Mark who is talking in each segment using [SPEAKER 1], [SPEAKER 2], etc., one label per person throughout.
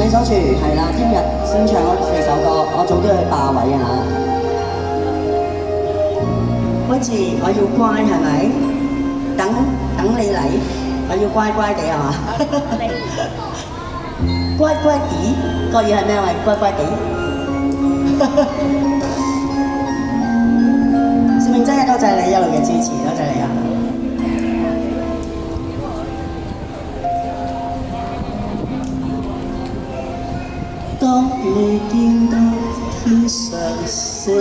[SPEAKER 1] 你守住係啦，聽日先唱嗰4首歌，我早啲去霸位啊嚇。好似我要乖係咪？等你嚟，我要乖乖地係嘛？乖乖地，個語係咩話？乖乖地。小明真係多謝你一路嘅支持，多謝你啊！當你見到天上星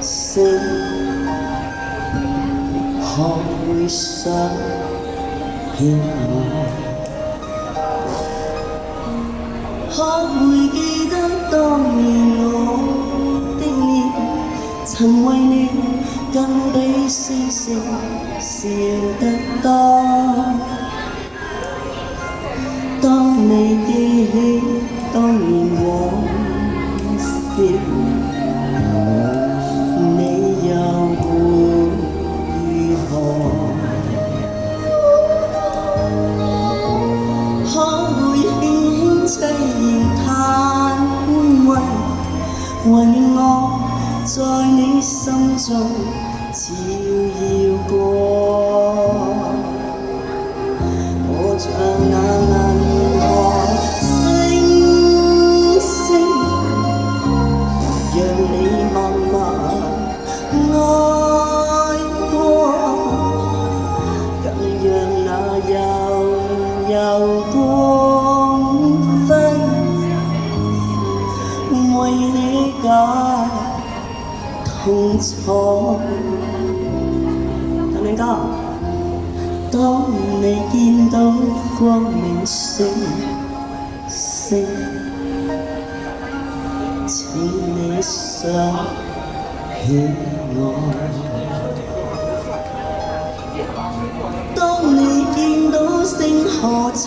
[SPEAKER 1] 星，可會想起我？可會記得當年我的臉，曾為你更比星星笑得多？當你記起當年往事，你又會如何？可會輕輕凄然嘆為我在你心中照耀過？我像那銀河星星，讓你默默愛過，更讓那悠悠光輝為你解痛楚。大明哥，當你見到光明星星，請你想起我。當你見到星河燦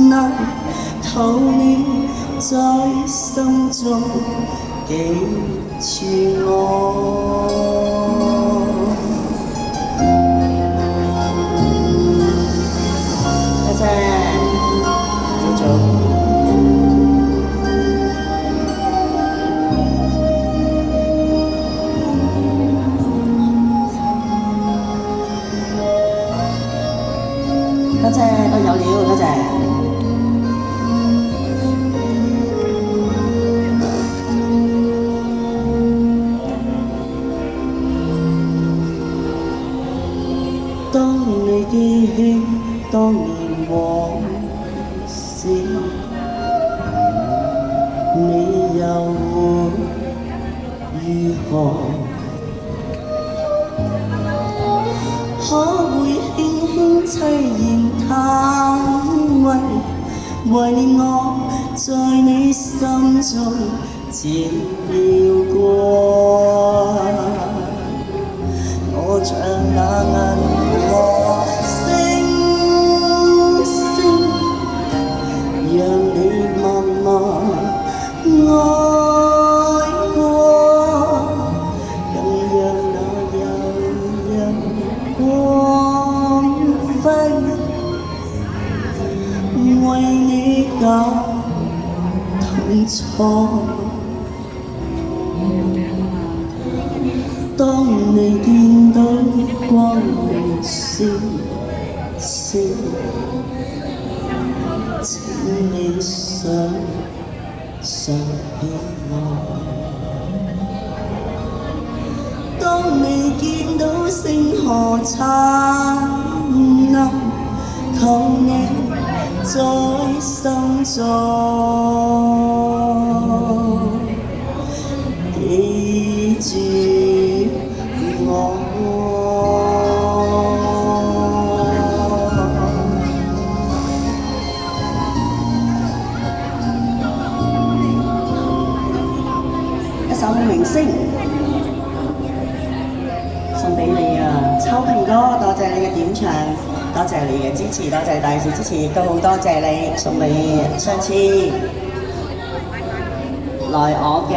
[SPEAKER 1] 爛，求你在心中記住我。多謝，繼續。多謝，都有料，多謝。當你記起當年往事，你又會如何？可會輕輕凄然嘆為我在你心中照耀過？我像那銀河星星，讓你默默愛過，更讓那悠悠光輝為你解痛楚。當你見到光明星星，請你想起我。當你見到星河燦爛，求你在心中記住我。一首明星送俾你啊，秋平哥，多謝你嘅點唱，多謝你嘅支持，多謝大家支持，亦都好多謝你送俾上次來我嘅